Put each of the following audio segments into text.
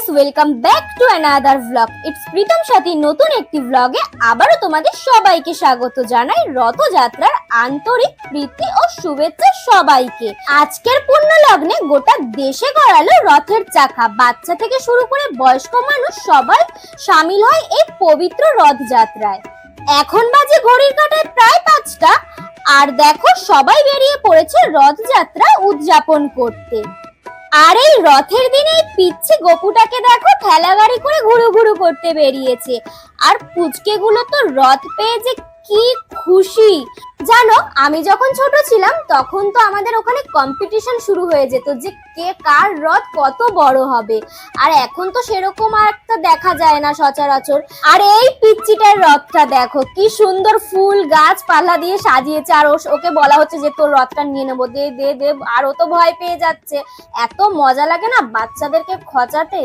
Guys, welcome back to another vlog. It's Pritam Sathi নতুন একটি ভ্লগে আবারও তোমাদের সবাইকে স্বাগত জানাই। রথযাত্রার আন্তরিক প্রীতি ও শুভেচ্ছা সবাইকে। আজকের পূর্ণ লগ্নে গোটা দেশে গড়ালো রথের চাকা। বাচ্চা থেকে শুরু করে বয়স্ক মানুষ সবাই সামিল হয় এই পবিত্র রথযাত্রায়। এখন বাজে ঘড়ির কাঁটায় প্রায় 5টা, আর দেখো সবাই বেরিয়ে পড়েছে রথযাত্রা উদযাপন করতে। আর এই রথের দিনে এই পিচ্ছি গপুটাকে দেখো ঠেলা গাড়ি করে ঘুরু ঘুরু করতে বেরিয়েছে। আর পুচকে গুলো তো রথ পেয়ে যে কি খুশি জানো। আমি যখন ছোট ছিলাম তখন তো আমাদের ওখানে কম্পিটিশন শুরু হয়ে যেত যে কে কার রথ কত বড় হবে। আর এখন তো সেরকম আর একটা দেখা যায় না সচরাচর। আর এই পিচ্চিটার রথটা দেখো কি সুন্দর ফুল গাছপালা দিয়ে সাজিয়েছে। আর ওকে বলা হচ্ছে যে তোর রথটা নিয়ে নেবো, দে দে দে। আর ও তো ভয় পেয়ে যাচ্ছে। এত মজা লাগে না বাচ্চাদেরকে খচাতে।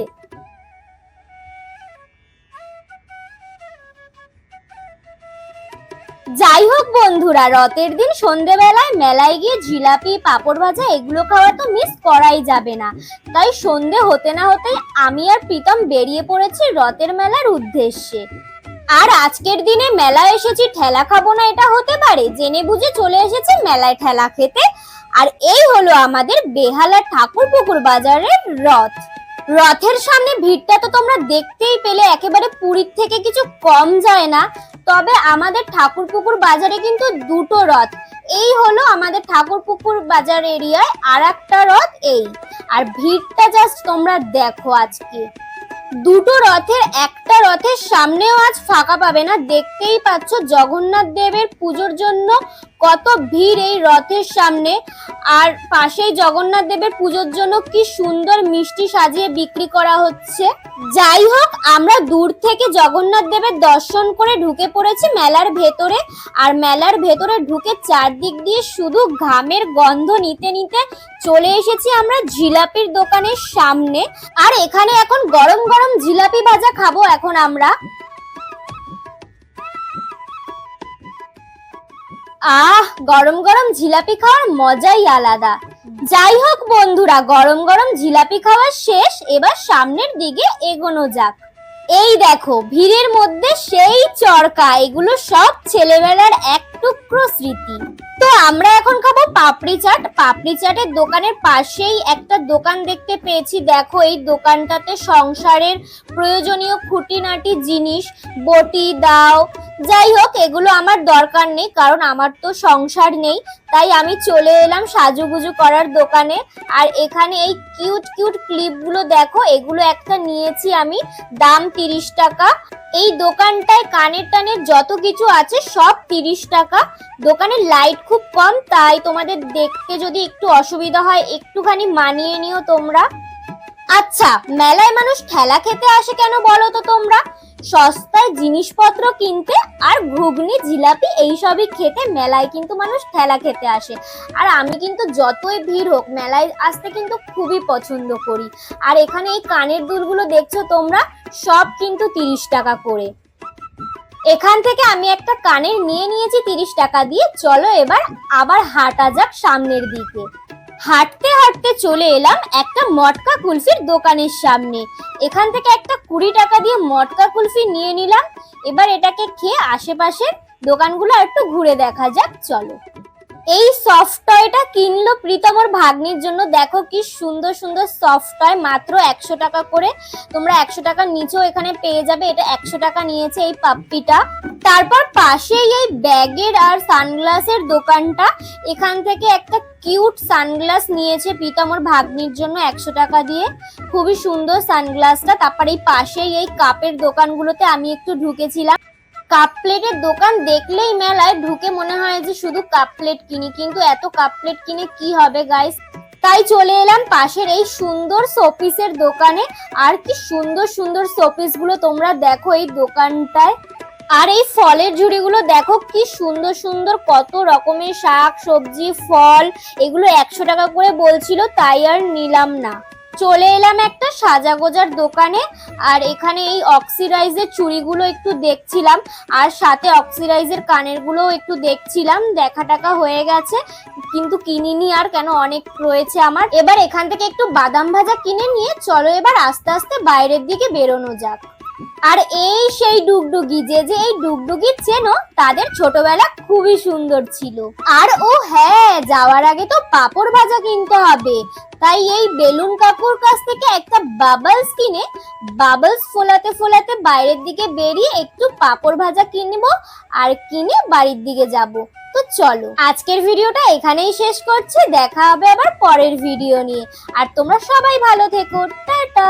যাই হোক বন্ধুরা, রথের দিন সন্ধেবেলায় মেলায় গিয়ে জিলাপি পাঁপড় ভাজা এগুলো খাওয়া তো মিস করাই যাবে না। তাই সন্ধে হতে না হতেই আমি আর প্রীতম বেরিয়ে পড়েছি রথের মেলার উদ্দেশ্যে। আর আজকের দিনে মেলায় এসেছি ঠেলা খাবো না এটা হতে পারে? জেনে বুঝে চলে এসেছি মেলায় ঠেলা খেতে। আর এই হলো আমাদের বেহালার ঠাকুরপুকুর বাজারের রথ। রথের সামনে ভিড়টা তো তোমরা দেখতেই পেলে, একেবারে পুরীর থেকে কিছু কম যায় না। তবে আমাদের ঠাকুরপুকুর বাজারে কিন্তু দুটো রথ। এই হলো আমাদের ঠাকুরপুকুর বাজার এরিয়ায় আর একটা রথ এই। আর ভিড়টা জাস্ট তোমরা দেখো। আজকে দুটো রথের একটা রথের সামনেও আজ ফাঁকা পাবে না। দেখতেই পাচ্ছ জগন্নাথ দেবের পুজোর জন্য কত ভিড় এই রথের সামনে। আর পাশেই জগন্নাথ দেবের পুজোর জন্য কি সুন্দর মিষ্টি সাজিয়ে বিক্রি করা হচ্ছে। যাই হোক, আমরা দূর থেকে জগন্নাথ দেবের দর্শন করে ঢুকে পড়েছি মেলার ভেতরে। আর মেলার ভেতরে ঢুকে চারদিক দিয়ে শুধু ঘামের গন্ধ নিতে নিতে চলে এসেছি আমরা জিলাপির দোকানের সামনে। আর এখানে এখন গরম গরম জিলাপি ভাজা খাবো এখন আমরা। গরম গরম জিলাপি খাওয়ার মজাই আলাদা। যাই হোক বন্ধুরা, গরম গরম জিলাপি খাওয়া শেষ, এবার সামনের দিকে এগোনো যাক। এই দেখো ভিড়ের মধ্যে সেই চরকা, এগুলো সব ছেলেবেলার এক টুকরো স্মৃতি। তো আমরা এখন খাবো পাপড়ি চাট। পাপড়ি চাটের দোকানের পাশেই একটা দোকান দেখতে পেয়েছি। দেখো এই দোকানটাতে সংসারের প্রয়োজনীয় খুঁটিনাটি জিনিস, বটি দাও। যাই হোক, এগুলো আমার দরকার নেই কারণ আমার তো সংসার নেই। তাই আমি চলে এলাম সাজুগুজু করার দোকানে। আর এখানে এই কিউট কিউট ক্লিপগুলো দেখো, এগুলো একটা নিয়েছি আমি, দাম 30 টাকা। এই দোকানটায় কানের টানের যত কিছু আছে সব 30 টাকা। দোকানের লাইট খুব কম, তাই তোমাদের দেখতে যদি একটু অসুবিধা হয় একটুখানি মানিয়ে নিও তোমরা। আচ্ছা, মেলায় মানুষ ঠেলা খেতে আসে কেন বলো তো তোমরা? সস্তায় জিনিসপত্র কিনতে আর ঘুগনি জিলাপি এইসবই খেতে মেলায় কিন্তু মানুষ ঠেলা খেতে আসে। আর আমি কিন্তু যতই ভিড় হোক মেলায় আসতে কিন্তু খুবই পছন্দ করি। আর এখানে এই কানের দুলগুলো দেখছো তোমরা, সব কিন্তু 30 টাকা করে। এখান থেকে আমি একটা কানের নিয়ে নিয়েছি 30 টাকা দিয়ে। চলো এবার আবার হাঁটা যাক সামনের দিকে। হাঁটতে হাঁটতে চলে এলাম একটা মটকা কুলফির দোকানের সামনে। এখান থেকে একটা 20 টাকা দিয়ে মটকা কুলফি নিয়ে নিলাম। এবার এটাকে খেয়ে আশেপাশের দোকানগুলো একটু ঘুরে দেখা যাক, চলো। এই সফট টয়টা কিনলো প্রীতমর ভাগ্নির জন্য। দেখো কি সুন্দর সুন্দর সফট টয়, মাত্র 100 টাকা করে। তোমরা 100 টাকার নিচেও এখানে পেয়ে যাবে। এটা 100 টাকা নিয়েছে এই পাপ্পিটা। তারপর পাশেই এই ব্যাগের আর সানগ্লাসের দোকানটা। এখান থেকে একটা কিউট সানগ্লাস নিয়েছে প্রীতমর ভাগ্নির জন্য 100 টাকা দিয়ে। খুবই সুন্দর সানগ্লাসটা। তারপর এই পাশেই এই কাপের দোকানগুলোতে আমি একটু ঢুকেছিলাম। কাপ প্লেটের দোকান দেখলেই মেলায় ঢুকে মনে হয় যে শুধু কাপ প্লেট কিনি, কিন্তু এত কাপ প্লেট কিনে কি হবে গাইস। তাই চলে এলাম পাশের এই সুন্দর শোপিসের দোকানে। আর কি সুন্দর সুন্দর শোপিস গুলো তোমরা দেখো এই দোকানটায়। আর এই ফলের ঝুড়িগুলো দেখো কি সুন্দর সুন্দর, কত রকমের শাক সবজি ফল। এগুলো 100 টাকা করে বলছিল, তাই আর নিলাম না। চলে এলাম একটা সাজাগোজার দোকানে। আর এখানে এই অক্সিডাইজের চুড়িগুলো একটু দেখছিলাম, আর সাথে অক্সিডাইজের কানের গুলো একটু দেখছিলাম। দেখা টাকা হয়ে গেছে, কিন্তু কিনিনি আর, কেন অনেক রয়েছে আমার। এবার এখান থেকে একটু বাদাম ভাজা কিনে নিয়ে চলো এবার আস্তে আস্তে বাইরের দিকে বেরোনো যাক। আর এই সেই ডুগডুগি, যে এই ডুগডুগি চেনো, তাদের ছোটবেলা খুবই সুন্দর ছিল। আর ও হ্যাঁ, যাওয়ার আগে তো পাঁপড় ভাজা কিনতে হবে। তাই এই বেলুন কাকুর কাছ থেকে একটা বাবলস কিনে বাবলস ফোলাতে ফোলাতে বাইরের দিকে বেরিয়ে একটু পাঁপড় ভাজা কিনবো, আর কিনে বাড়ির দিকে যাব। তো চলো আজকের ভিডিওটা এখানেই শেষ করছি, দেখা হবে আবার পরের ভিডিও নিয়ে। আর তোমরা সবাই ভালো থেকো, টাটা।